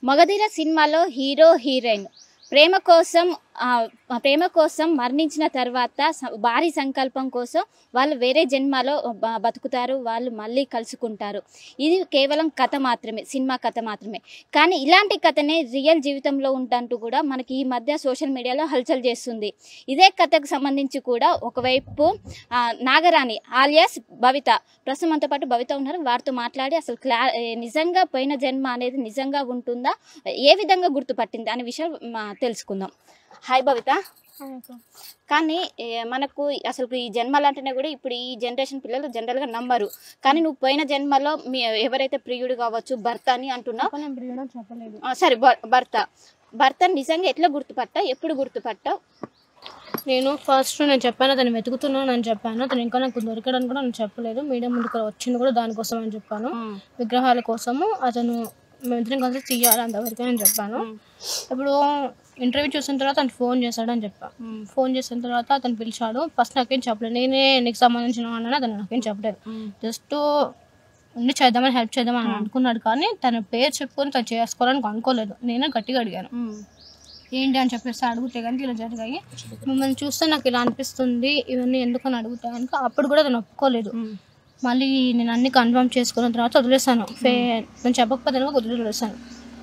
మగధీర సినిమాలో hero heroine ప్రేమ కోసం మరణించిన తర్వాత భారీ సంకల్పం కోసం వాళ్ళు వేరే జన్మలో బతుకుతారు, వాళ్ళు మళ్ళీ కలుసుకుంటారు. ఇది కేవలం కథ మాత్రమే, సినిమా కథ మాత్రమే. కానీ ఇలాంటి కథనే రియల్ జీవితంలో ఉంటంటూ కూడా మనకి ఈ మధ్య సోషల్ మీడియాలో హల్చల్ చేస్తుంది. ఇదే కథకు సంబంధించి కూడా ఒకవైపు నాగరాణి ఆలియాస్ భవిత, ప్రస్తుతం మనతో పాటు భవిత ఉన్నారు. వారితో మాట్లాడి అసలు నిజంగా పోయిన జన్మ అనేది నిజంగా ఉంటుందా, ఏ విధంగా గుర్తుపట్టింది అనే విషయం తెలుసుకుందాం. హాయ్ భవిత. కానీ మనకు అసలు ఈ జన్మలు అంటేనే కూడా ఇప్పుడు ఈ జనరేషన్ పిల్లలు జనరల్గా నమ్మరు. కానీ నువ్వు పోయిన జన్మలో ఎవరైతే ప్రియుడు కావచ్చు, భర్త అని అంటున్నావు. సరే, భర్త నిజంగా ఎట్లా గుర్తుపట్టావు, ఎప్పుడు గుర్తుపట్టావు? నేను చెప్పాను అతను వెతుకుతున్నాను అని చెప్పాను. అతను ఇంకా నాకు దొరకడానికి కూడా నేను చెప్పలేదు. మీడియా ముందుకు వచ్చింది కూడా దానికోసం అని చెప్పాను. విగ్రహాల కోసము అతను మేమిద్దరం కలిసి తీయాలి అంతవరకు అని చెప్పాను. ఇప్పుడు ఇంటర్వ్యూ చూసిన తర్వాత అతను ఫోన్ చేశాడని చెప్పాను. ఫోన్ చేసిన తర్వాత అతను పిలిచాడు. ఫస్ట్ నాకేం చెప్పలేదు, నేనే నీకు సంబంధించిన వాడిని అతను నాకేం చెప్పలేదు. జస్ట్ ఉండి చేద్దామని, హెల్ప్ చేద్దామని అనుకున్నాడు. కానీ తన పేరు చెప్పుకొని తను చేసుకోవాలని అనుకోలేదు. నేనే గట్టిగా అడిగాను ఏంటి అని చెప్పేసి. అడిగితే కనుక ఇలా జరిగాయి, మిమ్మల్ని చూస్తే నాకు ఇలా అనిపిస్తుంది, ఇవన్నీ ఎందుకని అడుగుతా కనుక అప్పుడు కూడా తను ఒప్పుకోలేదు. మళ్ళీ నేను అన్ని కన్ఫర్మ్ చేసుకున్న తర్వాత వదిలేసాను. నేను చెప్పకపోతే వదిలేసాను.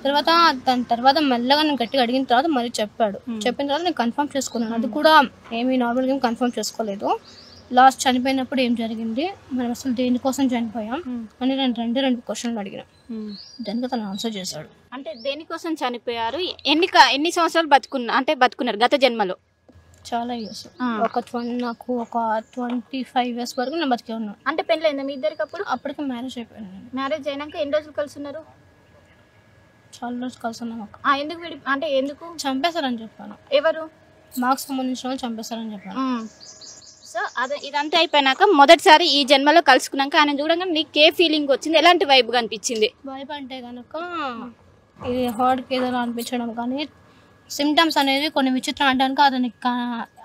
తర్వాత మెల్లగా నేను గట్టిగా అడిగిన తర్వాత మళ్ళీ చెప్పిన తర్వాత నేను కన్ఫర్మ్ చేసుకున్నాను. అది కూడా ఏమీ నార్మల్గా ఏం కన్ఫర్మ్ చేసుకోలేదు. లాస్ట్ చనిపోయినప్పుడు ఏం జరిగింది, మనం అసలు దేనికోసం చనిపోయాం అని నేను రెండు క్వశ్చన్లు అడిగిన. దానికి తను ఆన్సర్ చేశాడు. అంటే దేనికోసం చనిపోయారు, ఎన్ని సంవత్సరాలు బతుకున్నారు గత జన్మలో? చాలా ఇయర్స్, నాకు ఒక 25 years వరకు నేను బతికే ఉన్నాను. అంటే పెళ్ళి అయిందా మీ ఇద్దరికి? అప్పటికి మ్యారేజ్ అయిపోయాను. మ్యారేజ్ అయినాక ఎన్ని రోజులు కలిసి ఉన్నారు? చాలా రోజులు కలిసి ఉన్నాము. ఎందుకు చంపేశారని చెప్పాను. ఎవరు? మాకు సంబంధించిన వాళ్ళు చంపేశారని చెప్పాను. సో ఇదంతా అయిపోయినాక మొదటిసారి ఈ జన్మలో కలుసుకున్నాక ఆయన చూడగా నీకు ఏ ఫీలింగ్ వచ్చింది, ఎలాంటి వైబ్ అనిపించింది? వైబ్ అంటే కనుక ఇది హార్ట్కి ఏదైనా అనిపించడం, కానీ సిమ్టమ్స్ అనేవి కొన్ని విచిత్రం అంటానికి అతనికి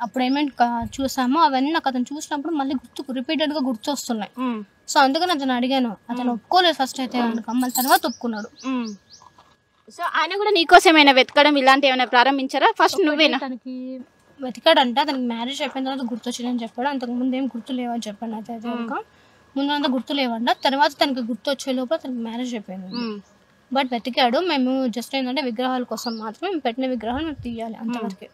అప్పుడు ఏమేమి చూసామో అవన్నీ నాకు అతను చూసినప్పుడు మళ్ళీ రిపీటెడ్గా గుర్తు వస్తున్నాయి. సో అందుకని అతను అడిగాను. అతను ఒప్పుకోలేదు ఫస్ట్ అయితే కనుక, మళ్ళీ తర్వాత ఒప్పుకున్నాడు. సో ఆయన కూడా నీకోసం ఏమైనా వెతకడం ఇలాంటి ఏమైనా ప్రారంభించారా? ఫస్ట్ నువ్వేనా? తనకి వెతికాడంటే అతనికి మ్యారేజ్ అయిపోయిన తర్వాత గుర్తు వచ్చిందని చెప్పాడు. అంతకుముందు ఏం గుర్తు లేవని చెప్పాను. అయితే కనుక ముందు అంతా గుర్తు లేవంట. తర్వాత తనకి గుర్తు వచ్చే లోపల తనకి మ్యారేజ్ అయిపోయింది. బట్ వెతికాడు. మేము జస్ట్ ఏంటంటే విగ్రహాల కోసం మాత్రమే, మేము పెట్టిన విగ్రహాలు మేము తీయాలి అంతవరకే.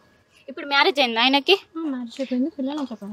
ఇప్పుడు మ్యారేజ్ అయింది ఆయనకి? మ్యారేజ్ అయిపోయింది, పిల్లలు చెప్పాను.